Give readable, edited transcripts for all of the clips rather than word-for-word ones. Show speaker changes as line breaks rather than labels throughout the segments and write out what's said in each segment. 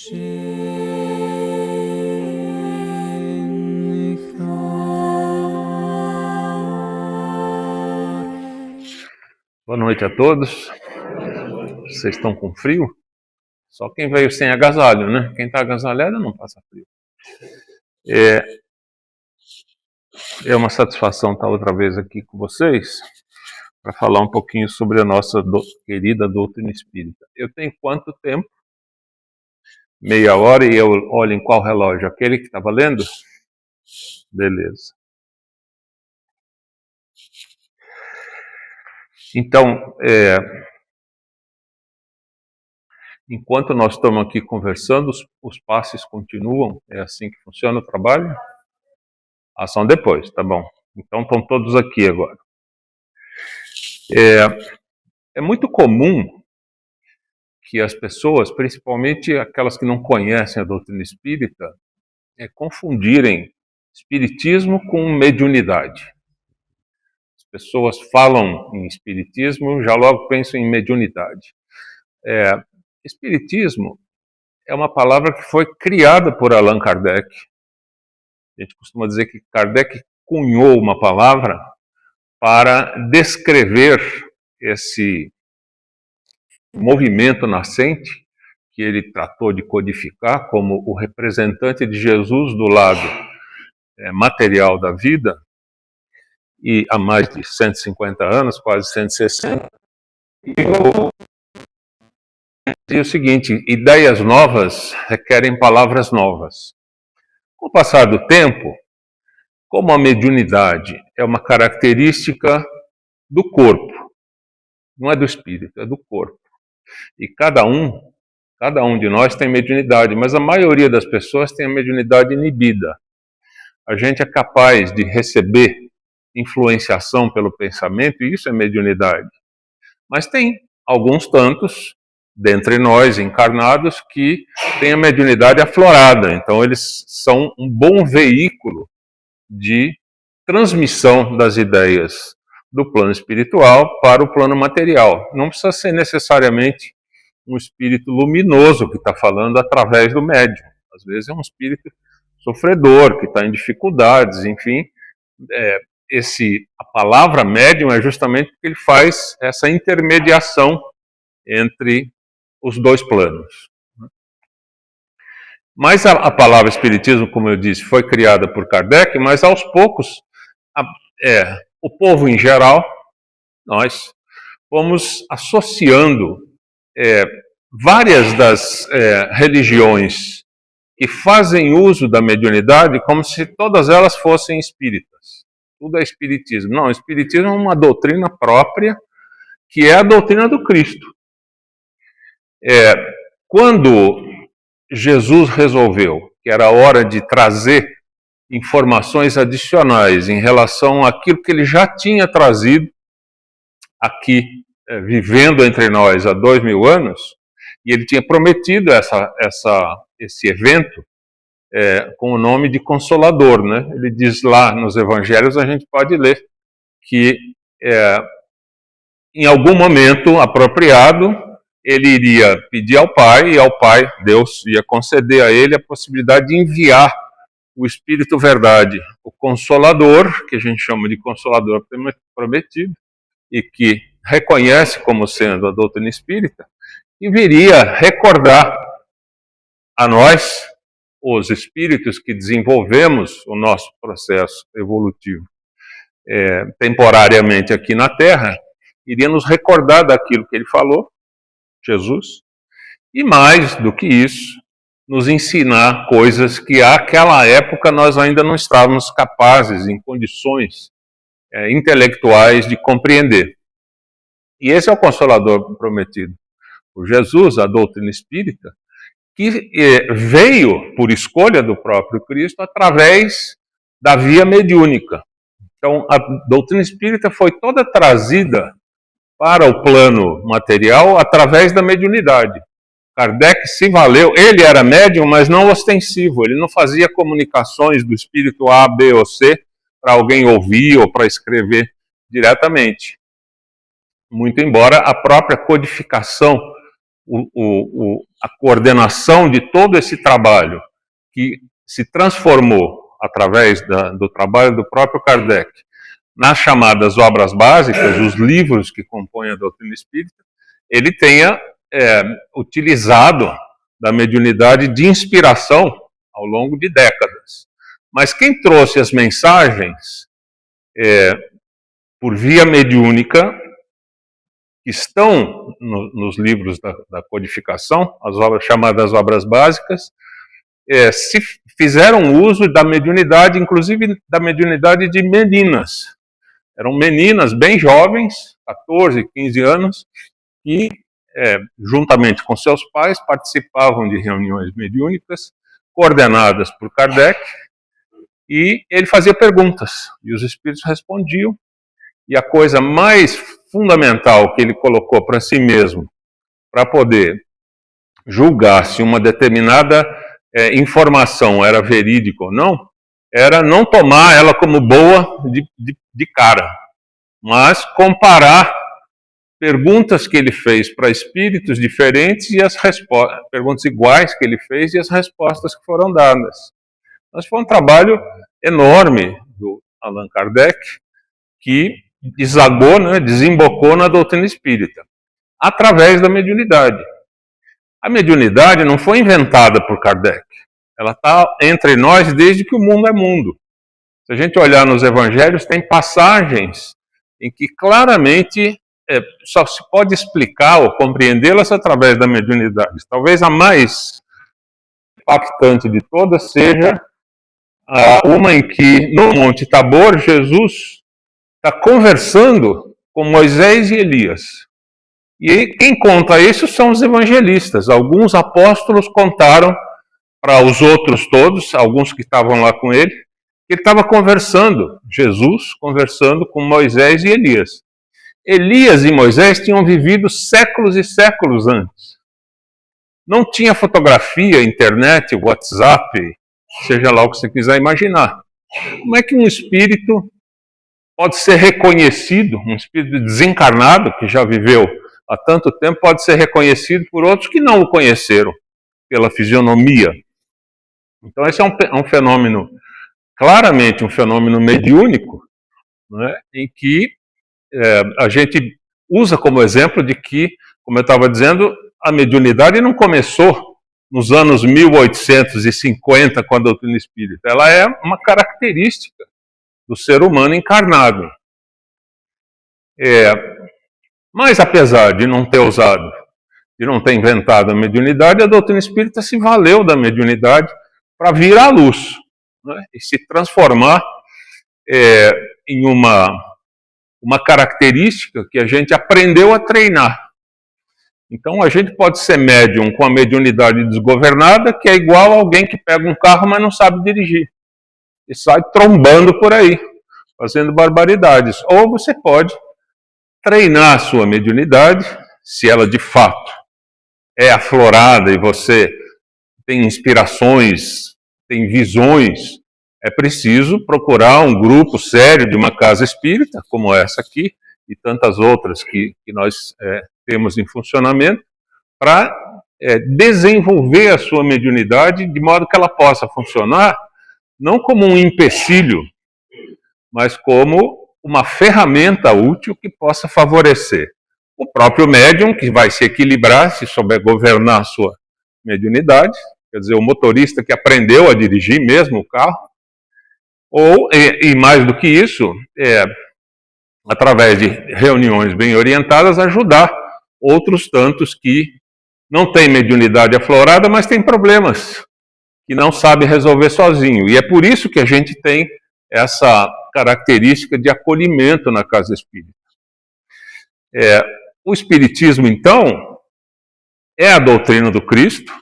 Boa noite a todos. Vocês estão com frio? Só quem veio sem agasalho, né? Quem está agasalhado não passa frio. É uma satisfação estar outra vez aqui com vocês para falar um pouquinho sobre a nossa querida doutrina espírita. Eu tenho quanto tempo? Meia hora e eu olho em qual relógio? Aquele que estava lendo? Beleza. Então, enquanto nós estamos aqui conversando, os passes continuam? É assim que funciona o trabalho? Ação depois, tá bom. Então estão todos aqui agora. É muito comum que as pessoas, principalmente aquelas que não conhecem a doutrina espírita, confundirem espiritismo com mediunidade. As pessoas falam em espiritismo, já logo pensam em mediunidade. Espiritismo é uma palavra que foi criada por Allan Kardec. A gente costuma dizer que Kardec cunhou uma palavra para descrever esse movimento nascente que ele tratou de codificar como o representante de Jesus do lado material da vida, e há mais de 150 anos, quase 160, e o seguinte: ideias novas requerem palavras novas. Com o passar do tempo, como a mediunidade é uma característica do corpo, não é do espírito, é do corpo, e cada um de nós tem mediunidade, mas a maioria das pessoas tem a mediunidade inibida. A gente é capaz de receber influenciação pelo pensamento, e isso é mediunidade. Mas tem alguns tantos, dentre nós encarnados, que têm a mediunidade aflorada. Então eles são um bom veículo de transmissão das ideias do plano espiritual para o plano material. Não precisa ser necessariamente um espírito luminoso que está falando através do médium. Às vezes é um espírito sofredor, que está em dificuldades, enfim. A palavra médium é justamente porque ele faz essa intermediação entre os dois planos. Mas a palavra espiritismo, como eu disse, foi criada por Kardec, mas aos poucos, o povo em geral, nós fomos associando várias das religiões que fazem uso da mediunidade como se todas elas fossem espíritas. Tudo é espiritismo. Não, o espiritismo é uma doutrina própria, que é a doutrina do Cristo. Quando Jesus resolveu que era hora de trazer informações adicionais em relação àquilo que ele já tinha trazido aqui, vivendo entre nós há 2000 anos, e ele tinha prometido esse evento com o nome de Consolador, né? Ele diz lá nos Evangelhos, a gente pode ler, que em algum momento apropriado, ele iria pedir ao Pai, e ao Pai, Deus, ia conceder a ele a possibilidade de enviar o Espírito Verdade, o Consolador, que a gente chama de Consolador prometido, e que reconhece como sendo a doutrina espírita, e viria recordar a nós, os espíritos que desenvolvemos o nosso processo evolutivo temporariamente aqui na Terra, iria nos recordar daquilo que ele falou, Jesus, e mais do que isso, nos ensinar coisas que àquela época nós ainda não estávamos capazes, em condições intelectuais, de compreender. E esse é o Consolador prometido por Jesus, a doutrina espírita, que veio por escolha do próprio Cristo através da via mediúnica. Então, a doutrina espírita foi toda trazida para o plano material através da mediunidade. Kardec se valeu, ele era médium, mas não ostensivo, ele não fazia comunicações do espírito A, B ou C para alguém ouvir ou para escrever diretamente. Muito embora a própria codificação, a coordenação de todo esse trabalho, que se transformou através do trabalho do próprio Kardec, nas chamadas obras básicas, os livros que compõem a doutrina espírita, ele tenha utilizado da mediunidade de inspiração ao longo de décadas. Mas quem trouxe as mensagens por via mediúnica, que estão nos livros da codificação, as obras chamadas obras básicas, se fizeram uso da mediunidade, inclusive da mediunidade de meninas. Eram meninas bem jovens, 14, 15 anos, que, juntamente com seus pais, participavam de reuniões mediúnicas, coordenadas por Kardec, e ele fazia perguntas, e os espíritos respondiam, e a coisa mais fundamental que ele colocou para si mesmo, para poder julgar se uma determinada informação era verídica ou não, era não tomar ela como boa de cara, mas comparar perguntas que ele fez para espíritos diferentes e as perguntas iguais que ele fez e as respostas que foram dadas. Mas foi um trabalho enorme do Allan Kardec, que desembocou na doutrina espírita, através da mediunidade. A mediunidade não foi inventada por Kardec, ela está entre nós desde que o mundo é mundo. Se a gente olhar nos evangelhos, tem passagens em que claramente só se pode explicar ou compreendê-las através da mediunidade. Talvez a mais impactante de todas seja uma em que, no Monte Tabor, Jesus está conversando com Moisés e Elias. E quem conta isso são os evangelistas. Alguns apóstolos contaram para os outros todos, alguns que estavam lá com ele, que ele estava conversando, Jesus conversando com Moisés e Elias. Elias e Moisés tinham vivido séculos e séculos antes. Não tinha fotografia, internet, WhatsApp, seja lá o que você quiser imaginar. Como é que um espírito pode ser reconhecido, um espírito desencarnado, que já viveu há tanto tempo, pode ser reconhecido por outros que não o conheceram, pela fisionomia? Então esse é um fenômeno, claramente um fenômeno mediúnico, né, em que a gente usa como exemplo de que, como eu estava dizendo, a mediunidade não começou nos anos 1850 com a doutrina espírita. Ela é uma característica do ser humano encarnado. Mas apesar de não ter usado, de não ter inventado a mediunidade, a doutrina espírita se valeu da mediunidade para vir à luz, né, e se transformar em uma característica que a gente aprendeu a treinar. Então a gente pode ser médium com a mediunidade desgovernada, que é igual a alguém que pega um carro, mas não sabe dirigir, e sai trombando por aí, fazendo barbaridades. Ou você pode treinar a sua mediunidade, se ela de fato é aflorada e você tem inspirações, tem visões, é preciso procurar um grupo sério de uma casa espírita, como essa aqui, e tantas outras que nós temos em funcionamento, para desenvolver a sua mediunidade de modo que ela possa funcionar não como um empecilho, mas como uma ferramenta útil que possa favorecer o próprio médium, que vai se equilibrar se souber governar a sua mediunidade, quer dizer, o motorista que aprendeu a dirigir mesmo o carro, ou, e mais do que isso, através de reuniões bem orientadas, ajudar outros tantos que não têm mediunidade aflorada, mas têm problemas que não sabem resolver sozinho. E é por isso que a gente tem essa característica de acolhimento na casa espírita. O espiritismo, então, é a doutrina do Cristo,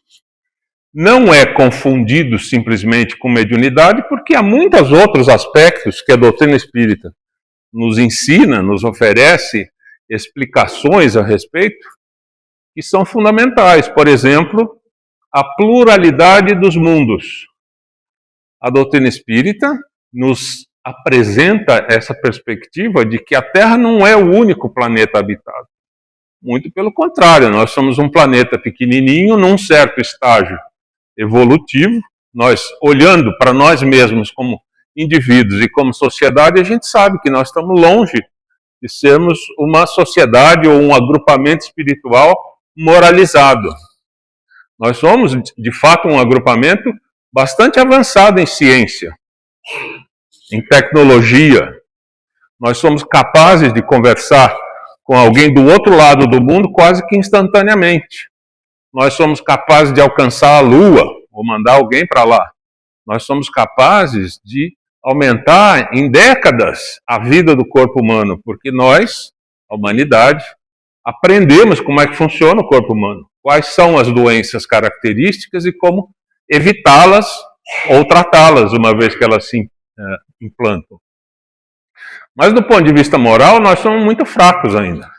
não é confundido simplesmente com mediunidade, porque há muitos outros aspectos que a doutrina espírita nos ensina, nos oferece explicações a respeito, que são fundamentais. Por exemplo, a pluralidade dos mundos. A doutrina espírita nos apresenta essa perspectiva de que a Terra não é o único planeta habitado. Muito pelo contrário, nós somos um planeta pequenininho num certo estágio evolutivo. Nós, olhando para nós mesmos como indivíduos e como sociedade, a gente sabe que nós estamos longe de sermos uma sociedade ou um agrupamento espiritual moralizado. Nós somos, de fato, um agrupamento bastante avançado em ciência, em tecnologia. Nós somos capazes de conversar com alguém do outro lado do mundo quase que instantaneamente. Nós somos capazes de alcançar a Lua, ou mandar alguém para lá. Nós somos capazes de aumentar em décadas a vida do corpo humano, porque nós, a humanidade, aprendemos como é que funciona o corpo humano, quais são as doenças características e como evitá-las ou tratá-las uma vez que elas se implantam. Mas do ponto de vista moral, nós somos muito fracos ainda,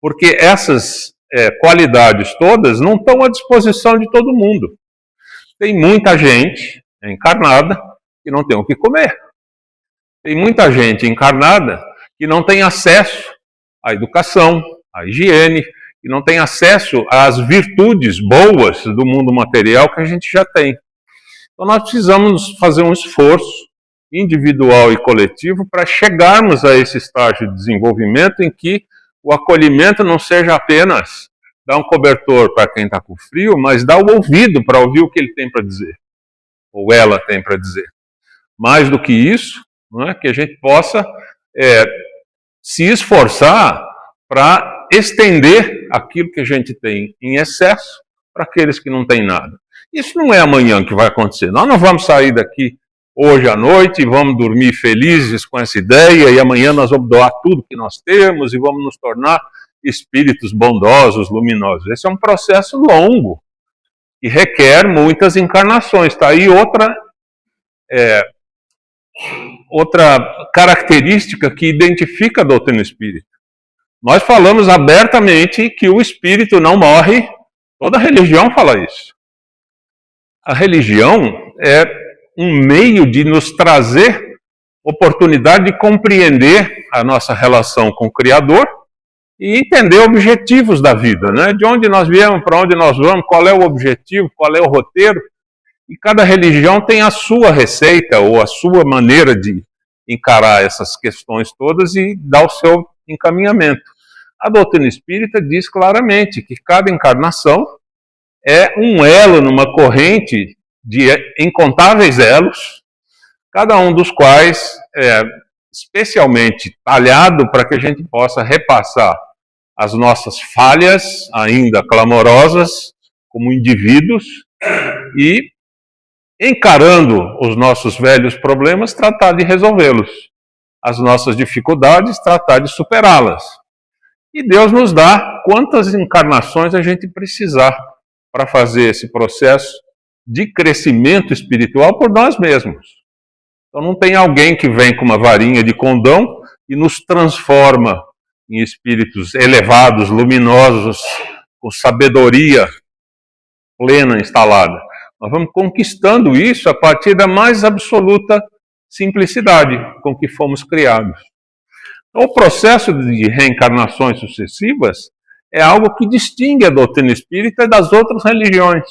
porque essas qualidades todas não estão à disposição de todo mundo. Tem muita gente encarnada que não tem o que comer. Tem muita gente encarnada que não tem acesso à educação, à higiene, que não tem acesso às virtudes boas do mundo material que a gente já tem. Então nós precisamos fazer um esforço individual e coletivo para chegarmos a esse estágio de desenvolvimento em que o acolhimento não seja apenas dar um cobertor para quem está com frio, mas dar o ouvido para ouvir o que ele tem para dizer, ou ela tem para dizer. Mais do que isso, não é? Que a gente possa se esforçar para estender aquilo que a gente tem em excesso para aqueles que não têm nada. Isso não é amanhã que vai acontecer. Nós não vamos sair daqui hoje à noite e vamos dormir felizes com essa ideia e amanhã nós vamos doar tudo que nós temos e vamos nos tornar espíritos bondosos, luminosos. Esse é um processo longo e requer muitas encarnações. Está aí outra característica que identifica a doutrina espírita. Nós falamos abertamente que o espírito não morre. Toda religião fala isso. A religião é um meio de nos trazer oportunidade de compreender a nossa relação com o Criador e entender objetivos da vida, né? De onde nós viemos, para onde nós vamos, qual é o objetivo, qual é o roteiro. E cada religião tem a sua receita ou a sua maneira de encarar essas questões todas e dar o seu encaminhamento. A doutrina espírita diz claramente que cada encarnação é um elo numa corrente de incontáveis elos, cada um dos quais é especialmente talhado para que a gente possa repassar as nossas falhas, ainda clamorosas, como indivíduos, e, encarando os nossos velhos problemas, tratar de resolvê-los. As nossas dificuldades, tratar de superá-las. E Deus nos dá quantas encarnações a gente precisar para fazer esse processo de crescimento espiritual por nós mesmos. Então não tem alguém que vem com uma varinha de condão e nos transforma em espíritos elevados, luminosos, com sabedoria plena instalada. Nós vamos conquistando isso a partir da mais absoluta simplicidade com que fomos criados. Então, o processo de reencarnações sucessivas é algo que distingue a doutrina espírita das outras religiões.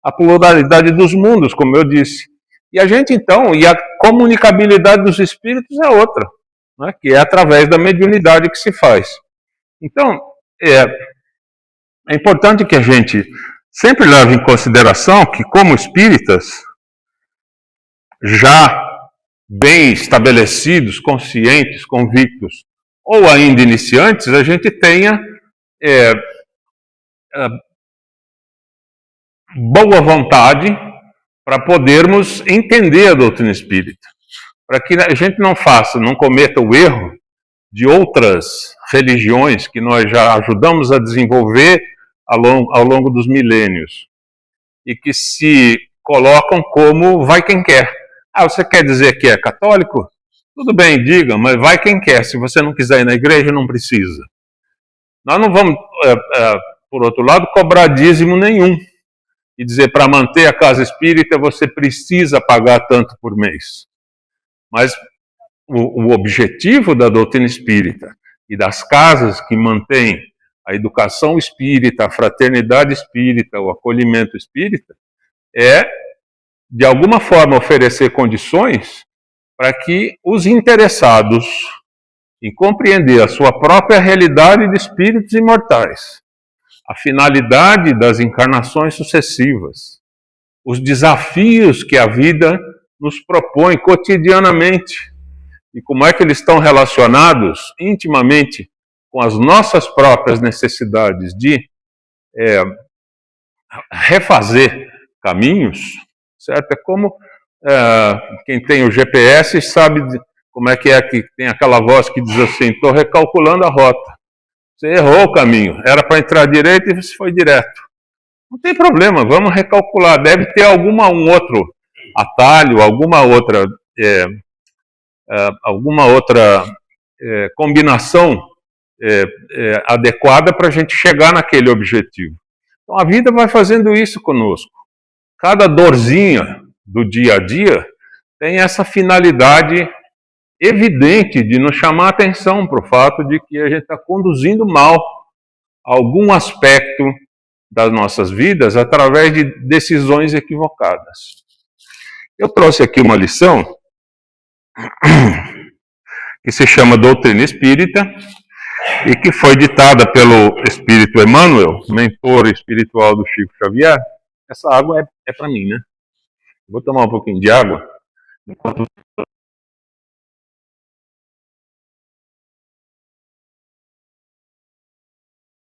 A pluralidade dos mundos, como eu disse. E a gente, então, e a comunicabilidade dos espíritos é outra, né, que é através da mediunidade que se faz. Então, é importante que a gente sempre leve em consideração que, como espíritas, já bem estabelecidos, conscientes, convictos, ou ainda iniciantes, a gente tenha boa vontade para podermos entender a doutrina espírita, para que a gente não cometa o erro de outras religiões que nós já ajudamos a desenvolver ao longo dos milênios e que se colocam como vai quem quer. Ah, você quer dizer que é católico? Tudo bem, diga, mas vai quem quer. Se você não quiser ir na igreja, não precisa. Nós não vamos, por outro lado, cobrar dízimo nenhum e dizer para manter a casa espírita você precisa pagar tanto por mês. Mas o objetivo da doutrina espírita e das casas que mantêm a educação espírita, a fraternidade espírita, o acolhimento espírita, é, de alguma forma, oferecer condições para que os interessados em compreender a sua própria realidade de espíritos imortais, a finalidade das encarnações sucessivas, os desafios que a vida nos propõe cotidianamente e como é que eles estão relacionados intimamente com as nossas próprias necessidades de refazer caminhos, certo? É como quem tem o GPS sabe como é que tem aquela voz que diz assim: estou recalculando a rota. Você errou o caminho, era para entrar direito e você foi direto. Não tem problema, vamos recalcular. Deve ter um outro atalho, alguma outra combinação adequada para a gente chegar naquele objetivo. Então a vida vai fazendo isso conosco. Cada dorzinha do dia a dia tem essa finalidade evidente de nos chamar a atenção para o fato de que a gente está conduzindo mal algum aspecto das nossas vidas através de decisões equivocadas. Eu trouxe aqui uma lição que se chama Doutrina Espírita e que foi ditada pelo Espírito Emmanuel, mentor espiritual do Chico Xavier. Essa água é para mim, né? Vou tomar um pouquinho de água enquanto